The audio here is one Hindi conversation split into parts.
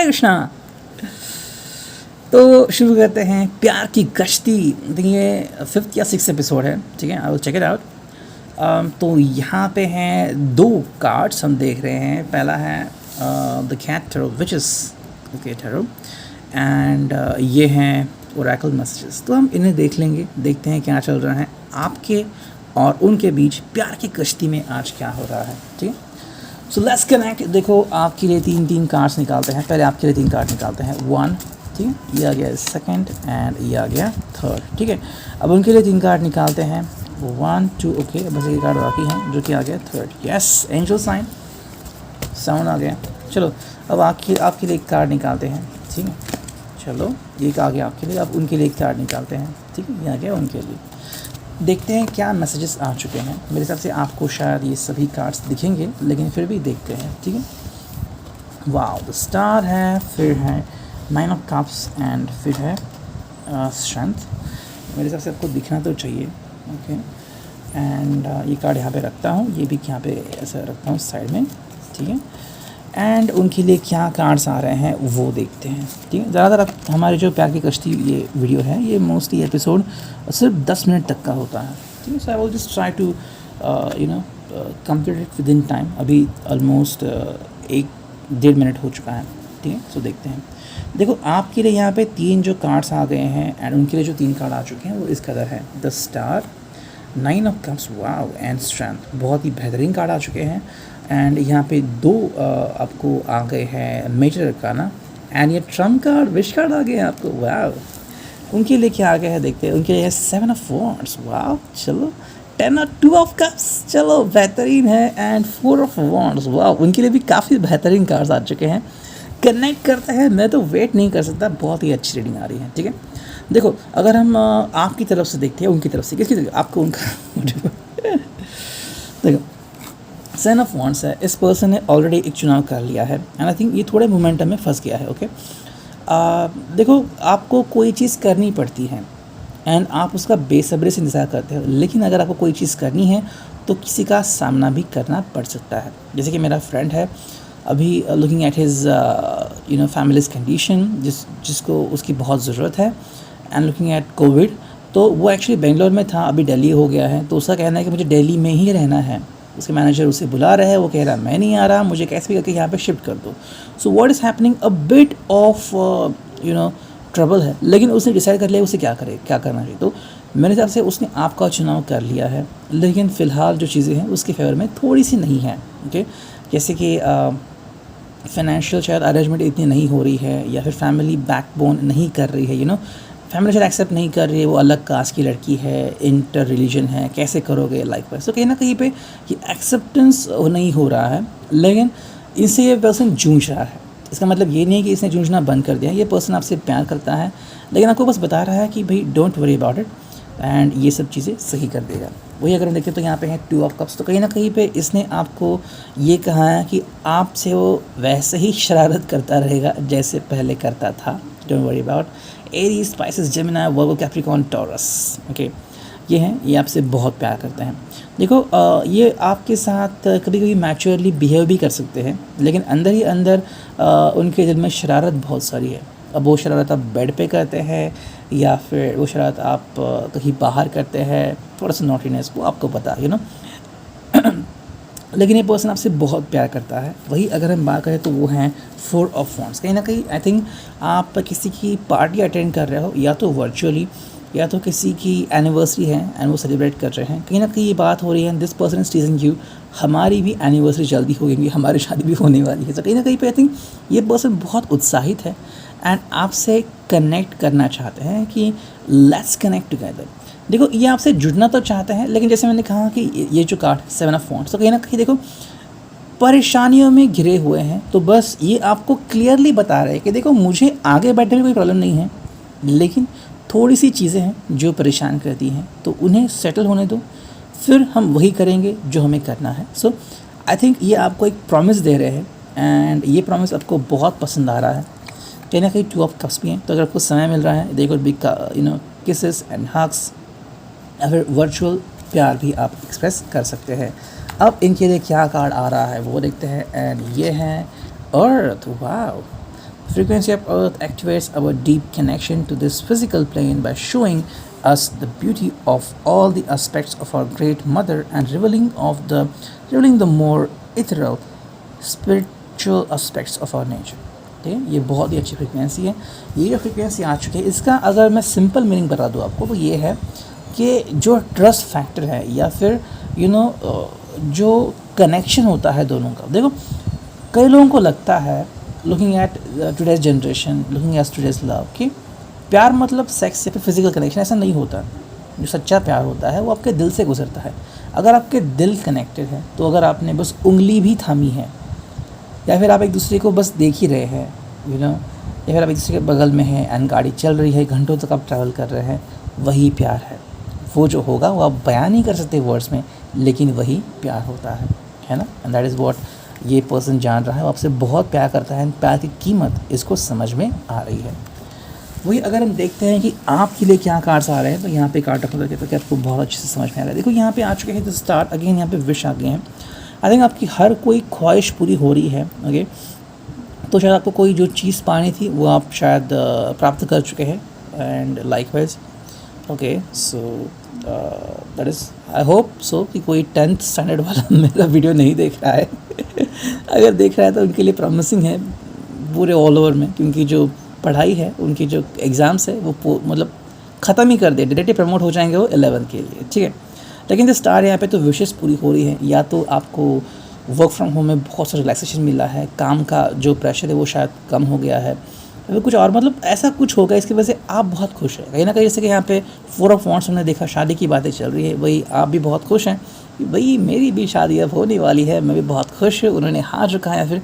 हरे कृष्णा। तो शुरू करते हैं प्यार की कश्ती। ये 5th या 6th एपिसोड है, ठीक है। I will check it out. तो यहाँ पे हैं 2 कार्ड्स हम देख रहे हैं। पहला है the cat tarot, which is okay tarot, and ये हैं ओरेकल मैसेजेस। तो हम इन्हें देख लेंगे, देखते हैं क्या चल रहा है आपके और उनके बीच प्यार की कश्ती में आज क्या हो रहा है, ठीक है। So let's connect. देखो आपके लिए 3 कार्ड्स निकालते हैं। पहले आपके लिए 3 कार्ड निकालते हैं। 1, ठीक है, ये आ गया सेकंड, एंड ये आ गया थर्ड, ठीक है। अब उनके लिए 3 कार्ड निकालते हैं। 1, 2, ओके, बस एक कार्ड बाकी है जो कि आ गया थर्ड। यस, एंजल साइन, साउंड आ गया। चलो अब आपके लिए 1 कार्ड निकालते हैं, ठीक है। चलो एक आ गया आपके लिए। अब उनके लिए 1 कार्ड निकालते हैं, ठीक है, ये आ गया उनके लिए। देखते हैं क्या मैसेजेस आ चुके हैं। मेरे हिसाब से आपको शायद ये सभी कार्ड्स दिखेंगे, लेकिन फिर भी देखते हैं, ठीक है। वाओ, द स्टार है, फिर है 9 ऑफ कप्स, एंड फिर है स्ट्रेंथ। मेरे हिसाब से आपको दिखना तो चाहिए, ओके। एंड ये कार्ड यहाँ पे रखता हूँ, ये भी यहाँ पे ऐसा रखता हूँ साइड में, ठीक है। एंड उनके लिए क्या कार्ड्स आ रहे हैं वो देखते हैं, ठीक है। ज़्यादातर हमारे जो प्यार की कश्ती ये वीडियो है, ये मोस्टली एपिसोड सिर्फ 10 मिनट तक का होता है, ठीक है। So I will just try to complete it with in time. अभी ऑलमोस्ट 1-1.5 मिनट हो चुका है, ठीक है। सो देखते हैं। देखो आपके लिए यहाँ पे 3 जो कार्ड्स आ गए हैं, एंड उनके लिए जो 3 कार्ड आ चुके हैं वो इस कदर है। The star, 9 of cups, wow, and strength. बहुत ही बेहतरीन कार्ड आ चुके हैं। एंड यहाँ पे 2 आपको आ गए हैं मेजर अरकाना, एंड ये ट्रम्प कार्ड, विश कार्ड आ गए हैं आपको, वाओ। उनके लिए क्या आ गया है देखते हैं। उनके लिए 7 ऑफ वॉन्ड्स, वाओ। चलो 10 और 2 ऑफ कप्स, चलो बेहतरीन है। And 4 of wands, wow. उनके लिए भी काफ़ी बेहतरीन कार्ड्स आ चुके हैं। कनेक्ट करता है, मैं तो वेट नहीं कर सकता, बहुत ही अच्छी रीडिंग आ रही है, ठीक है। देखो अगर हम आपकी तरफ से देखते हैं, उनकी तरफ से, किसकी तरफ, आपको उनका देखो 7 ऑफ वॉन्ड्स है। इस पर्सन ने ऑलरेडी एक चुनाव कर लिया है, एंड आई थिंक ये थोड़े मोमेंटम में फंस गया है, ओके। देखो आपको कोई चीज़ करनी पड़ती है एंड आप उसका बेसब्री से इंतज़ार करते हो, लेकिन अगर आपको कोई चीज़ करनी है तो किसी का सामना भी करना पड़ सकता है। जैसे कि मेरा फ्रेंड है, अभी looking at his families condition, जिसको उसकी बहुत ज़रूरत है, एंड लुकिंग एट कोविड, तो वो एक्चुअली बेंगलोर में था, अभी दिल्ली हो गया है। तो उसका कहना है कि मुझे दिल्ली में ही रहना है। उसके मैनेजर उसे बुला रहे हैं, वो कह रहा है मैं नहीं आ रहा, मुझे कैसे भी करके यहाँ पे शिफ्ट कर दो। So what is happening, a bit of trouble है, लेकिन उसने डिसाइड कर लिया उसे क्या करना चाहिए। तो मेरे हिसाब से उसने आपका चुनाव कर लिया है, लेकिन फ़िलहाल जो चीज़ें हैं उसके फेवर में थोड़ी सी नहीं है, ओके। जैसे कि फाइनेंशियल शायद अरेंजमेंट इतनी नहीं हो रही है, या फिर फैमिली बैकबोन नहीं कर रही है, फैमिली शायद एक्सेप्ट नहीं कर रही है, वो अलग कास्ट की लड़की है, इंटर रिलीजन है, कैसे करोगे लाइफ वाइज। तो कहीं ना कहीं पे ये एक्सेप्टेंस नहीं हो रहा है, लेकिन इससे ये पर्सन जूझ रहा है। इसका मतलब ये नहीं है कि इसने जूझना बंद कर दिया। ये पर्सन आपसे प्यार करता है, लेकिन आपको बस बता रहा है कि भाई don't worry about it, and ये सब चीज़ें सही कर देगा। वही अगर हम देखें तो यहाँ पे है 2 ऑफ कप्स। तो कहीं ना कहीं पे इसने आपको ये कहा है कि आपसे वो वैसे ही शरारत करता रहेगा जैसे पहले करता था। Don't worry about. Aries, spices, Gemini, Virgo, Capricorn, taurus, okay, ये हैं, ये आपसे बहुत प्यार करते हैं। देखो ये आपके साथ कभी कभी मैच्योरली बिहेव भी कर सकते हैं, लेकिन अंदर ही अंदर उनके दिल में शरारत बहुत सारी है। अब वो शरारत आप बेड पे करते हैं, या फिर वो शरारत आप कहीं बाहर करते हैं, थोड़ा सा नॉटीनेस, वो आपको पता है, लेकिन ये पर्सन आपसे बहुत प्यार करता है। वही अगर हम बात करें तो वो हैं 4 ऑफ वॉन्ड्स। कहीं ना कहीं आई थिंक आप किसी की पार्टी अटेंड कर रहे हो, या तो वर्चुअली, या तो किसी की एनिवर्सरी है एंड वो सेलिब्रेट कर रहे हैं। कहीं ना कहीं ये बात हो रही है, दिस पर्सन इज टीजिंग यू, हमारी भी एनिवर्सरी जल्दी होगी, हमारी शादी भी होने वाली है। तो कहीं ना कहीं पे आई थिंक ये पर्सन बहुत उत्साहित है एंड आपसे कनेक्ट करना चाहते हैं कि लेट्स कनेक्ट टुगेदर। देखो ये आपसे जुड़ना तो चाहते हैं, लेकिन जैसे मैंने कहा कि ये जो कार्ड 7 ऑफ वॉन्ड्स, तो कहीं ना कहीं देखो परेशानियों में घिरे हुए हैं। तो बस ये आपको क्लियरली बता रहे हैं कि देखो मुझे आगे बढ़ने में कोई प्रॉब्लम नहीं है, लेकिन थोड़ी सी चीज़ें हैं जो परेशान करती हैं, तो उन्हें सेटल होने दो, फिर हम वही करेंगे जो हमें करना है। सो आई थिंक ये आपको एक प्रॉमिस दे रहे हैं, एंड ये प्रॉमिस आपको बहुत पसंद आ रहा है। कहीं ना कहीं 2 ऑफ कप्स भी हैं, तो अगर आपको समय मिल रहा है, they could be kisses and hugs, या फिर वर्चुअल प्यार भी आप एक्सप्रेस कर सकते हैं। अब इनके लिए क्या कार्ड आ रहा है वो देखते हैं, एंड ये है Earth. Wow, Frequency of Earth activates our deep connection to this physical plane by showing us the beauty of all the aspects of our great mother and revealing the more ethereal spiritual aspects of our nature. ठीक है, ये बहुत ही अच्छी फ्रीक्वेंसी है। ये जो फ्रीक्वेंसी आ चुकी है, इसका अगर मैं सिंपल मीनिंग बता दूँ आपको तो ये है कि जो ट्रस्ट फैक्टर है या फिर जो कनेक्शन होता है दोनों का। देखो, कई लोगों को लगता है looking at today's generation, looking at today's love, कि प्यार मतलब सेक्स या फिर फिजिकल कनेक्शन। ऐसा नहीं होता। जो सच्चा प्यार होता है वो आपके दिल से गुजरता है। अगर आपके दिल कनेक्टेड है तो अगर आपने बस उंगली भी थामी है या फिर आप एक दूसरे को बस देख ही रहे हैं या फिर आप एक दूसरे के बगल में हैं एंड गाड़ी चल रही है, घंटों तक आप ट्रैवल कर रहे हैं, वही प्यार है। वो जो होगा वो आप बयान नहीं कर सकते वर्ड्स में, लेकिन वही प्यार होता है ना। एंड दैट इज़ व्हाट ये पर्सन जान रहा है, वो आपसे बहुत प्यार करता है एंड प्यार की कीमत इसको समझ में आ रही है। वही अगर हम देखते हैं कि आपके लिए क्या कार्ड्स आ रहे हैं, तो यहाँ पे कार्ड रखा करके तो कि आपको बहुत अच्छे से समझ में आ रहा है। देखो, यहाँ पे आ चुके हैं द स्टार, अगेन यहाँ पे विश आ गए हैं। आई थिंक आपकी हर कोई ख्वाहिश पूरी हो रही है। ओके, तो शायद आपको कोई जो चीज़ पानी थी वो आप शायद प्राप्त कर चुके हैं and likewise. Okay, so that is, I hope so कि कोई 10th स्टैंडर्ड वाला मेरा वीडियो नहीं देख रहा है अगर देख रहा है तो उनके लिए प्रॉमिसिंग है पूरे ऑल ओवर में, क्योंकि जो पढ़ाई है, उनकी जो एग्ज़ाम्स है वो मतलब ख़त्म ही कर दिए, डायरेक्टली प्रमोट हो जाएंगे वो 11 के लिए। ठीक है, लेकिन जो स्टार यहाँ पे तो विशेष पूरी हो रही है। या तो आपको वर्क फ्रॉम होम में बहुत सा रिलैक्सेशन मिला है, काम का जो प्रेशर है वो शायद कम हो गया है, या फिर कुछ और, मतलब ऐसा कुछ होगा इसकी वजह से आप बहुत खुश हैं कहीं ना कहीं। जैसे कि यहाँ पे 4 ऑफ वांड्स हमने देखा, शादी की बातें चल रही है, वही आप भी बहुत खुश हैं कि भाई मेरी भी शादी अब होने वाली है, मैं भी बहुत खुश हूँ। उन्होंने हाँ रखा या फिर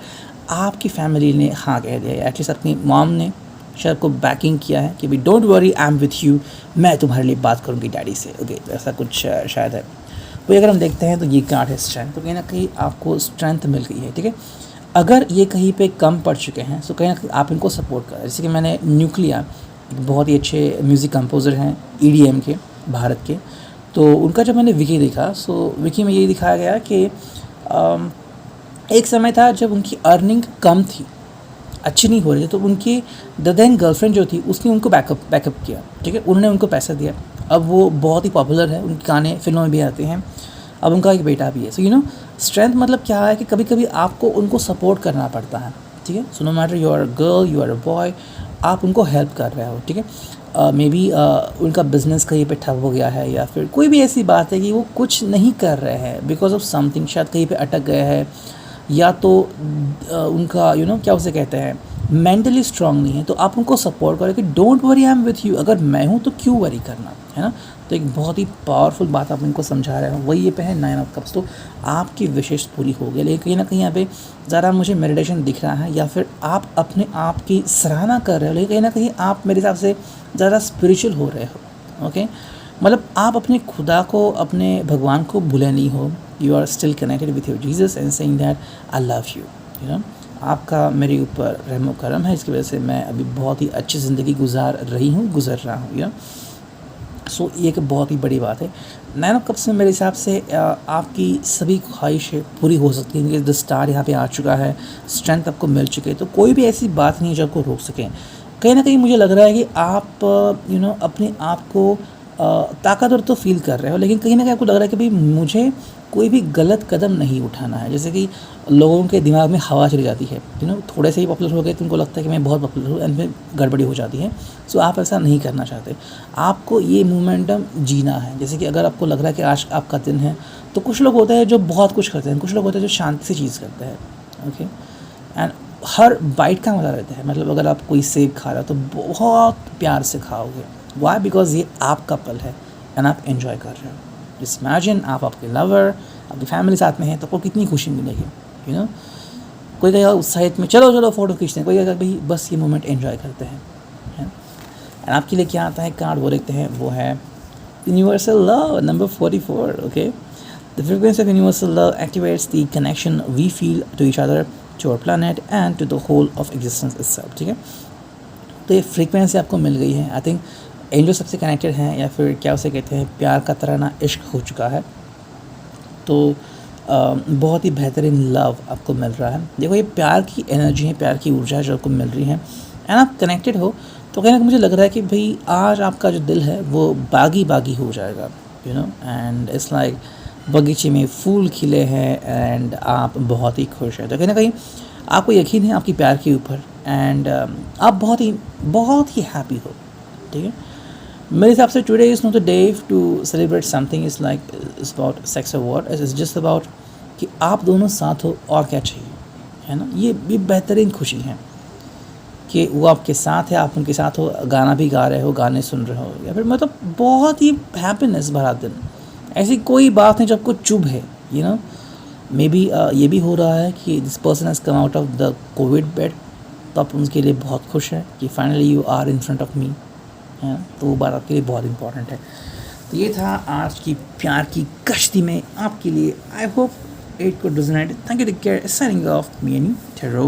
आपकी फैमिली ने हाँ कह दिया, एटलीस्ट अपनी मॉम ने शायद को बैकिंग किया है कि भाई don't worry, I am with you, मैं तुम्हारे लिए बात करूँगी डैडी से। ओके, ऐसा कुछ शायद है। वही अगर हम देखते हैं तो ये कार्ड है स्ट्रेंथ, तो कहीं ना कहीं आपको स्ट्रेंथ मिल गई है। ठीक है, अगर ये कहीं पे कम पड़ चुके हैं तो कहीं ना कहीं आप इनको सपोर्ट करें। जैसे कि मैंने न्यूक्लिया, बहुत ही अच्छे म्यूज़िक कंपोज़र हैं EDM के, भारत के, तो उनका जब मैंने विकी देखा, सो विकी में यही दिखाया गया कि एक समय था जब उनकी अर्निंग कम थी, अच्छी नहीं हो रही थी, तो उनकी द देन गर्लफ्रेंड जो थी उसने उनको बैकअप किया। ठीक है, उन्होंने उनको पैसा दिया, अब वो बहुत ही पॉपुलर है, उनके गाने फिल्मों में भी आते हैं, अब उनका एक बेटा भी है। सो स्ट्रेंथ मतलब क्या है कि कभी कभी आपको उनको सपोर्ट करना पड़ता है। ठीक है, so no matter you are a girl, you are a boy, आप उनको हेल्प कर रहे हो। ठीक है, मे बी उनका बिजनेस कहीं पे ठप हो गया है या फिर कोई भी ऐसी बात है कि वो कुछ नहीं कर रहे हैं बिकॉज ऑफ समथिंग, शायद कहीं पे अटक गए हैं, या तो उनका क्या उसे कहते हैं, मेंटली स्ट्रांग नहीं है, तो आप उनको सपोर्ट करें कि don't worry, I am with you, अगर मैं हूँ तो क्यों वरी करना, है ना। तो एक बहुत ही पावरफुल बात आप इनको समझा रहे हो। वही ये पे है 9 ऑफ कप्स, तो आपकी विशेष पूरी हो गई। लेकिन कहीं ना कहीं यहाँ पे ज़रा मुझे मेडिटेशन दिख रहा है, या फिर आप अपने आप की सराहना कर रहे हो, लेकिन कहीं ना कहीं आप मेरे हिसाब से ज़्यादा स्पिरिचुअल हो रहे हो। ओके, मतलब आप अपने खुदा को, अपने भगवान को भूले नहीं हो, you are still connected with your Jesus and saying that I love you, you know. आपका मेरे ऊपर रहम करम है, इसकी वजह से मैं अभी बहुत ही अच्छी ज़िंदगी गुजार रहा हूँ, या सो ये एक बहुत ही बड़ी बात है। 9 ऑफ कप्स में मेरे हिसाब से आपकी सभी ख्वाहिशें पूरी हो सकती हैं, क्योंकि द स्टार यहाँ पे आ चुका है, स्ट्रेंथ आपको मिल चुकी है, तो कोई भी ऐसी बात नहीं है जो आपको रोक सके। कहीं ना कहीं मुझे लग रहा है कि आप अपने आप को ताकतवर तो फील कर रहे हो, लेकिन कहीं ना कहीं आपको लग रहा है कि भाई मुझे कोई भी गलत कदम नहीं उठाना है। जैसे कि लोगों के दिमाग में हवा चली जाती है, थोड़े से ही पॉपुलर हो गए तो उनको लगता है कि मैं बहुत पॉपुलर हूँ, एंड फिर गड़बड़ी हो जाती है। सो आप ऐसा नहीं करना चाहते, आपको ये मोमेंटम जीना है। जैसे कि अगर आपको लग रहा है कि आज आपका दिन है, तो कुछ लोग होते हैं जो बहुत कुछ करते हैं, कुछ लोग होते हैं जो शांति से चीज़ करते हैं। ओके, एंड हर बाइट का मज़ा रहता है। मतलब अगर आप कोई सेब खा रहे हो तो बहुत प्यार से खाओगे। वाई? बिकॉज ये आपका पल है एंड आप एंजॉय कर रहे हो। जस्ट इमेजिन आप, आपके लवर, आपकी फैमिली साथ में है, तो आपको कितनी खुशी मिलेगी। कोई कहेगा उत्साहित में चलो फ़ोटो खींचते हैं, कोई कहेगा भाई बस ये मोमेंट एंजॉय करते हैं। एंड आपके लिए क्या आता है कार्ड, वो देखते हैं, वो है universal love number 44। Okay, the frequency of universal love activates the connection we feel to each other, to our planet and to the whole of existence itself. ठीक है, तो ये फ्रीक्वेंसी आपको मिल गई है। आई थिंक एंजल सबसे कनेक्टेड हैं, या फिर क्या उसे कहते हैं, प्यार का तराना इश्क हो चुका है। तो बहुत ही बेहतरीन लव आपको मिल रहा है। देखो ये प्यार की एनर्जी है, प्यार की ऊर्जा जो आपको मिल रही है एंड आप कनेक्टेड हो, तो कहीं ना कहीं मुझे लग रहा है कि भाई आज आपका जो दिल है वो बागी बागी हो जाएगा, you know, and it's like बगीचे में फूल खिले हैं एंड आप बहुत ही खुश हैं। तो कहीं ना कहीं आपको यकीन है आपकी प्यार के ऊपर एंड आप बहुत ही हैप्पी हो, ठीक है। मेरे हिसाब से today is not the day to celebrate something, is like it's about sex और वॉट, इट्स जस्ट अबाउट कि आप दोनों साथ हो और क्या चाहिए, है ना। ये बेहतरीन खुशी है कि वो आपके साथ है, आप उनके साथ हो, गाना भी गा रहे हो, गाने सुन रहे हो, या फिर मतलब बहुत ही हैप्पीनेस भरा दिन। ऐसी कोई बात नहीं जो आपको चुभ है, यू नो। मे बी ये भी हो रहा है कि this person has come out of the COVID bed, तो आप उनके लिए बहुत खुश हैं कि finally you are in front of me, है ना। तो वो बात आपके लिए बहुत इंपॉर्टेंट है। तो ये था आज की प्यार की कश्ती में आपके लिए। I hope it could resonate. Thank you, take care, signing off, me and you, tarot.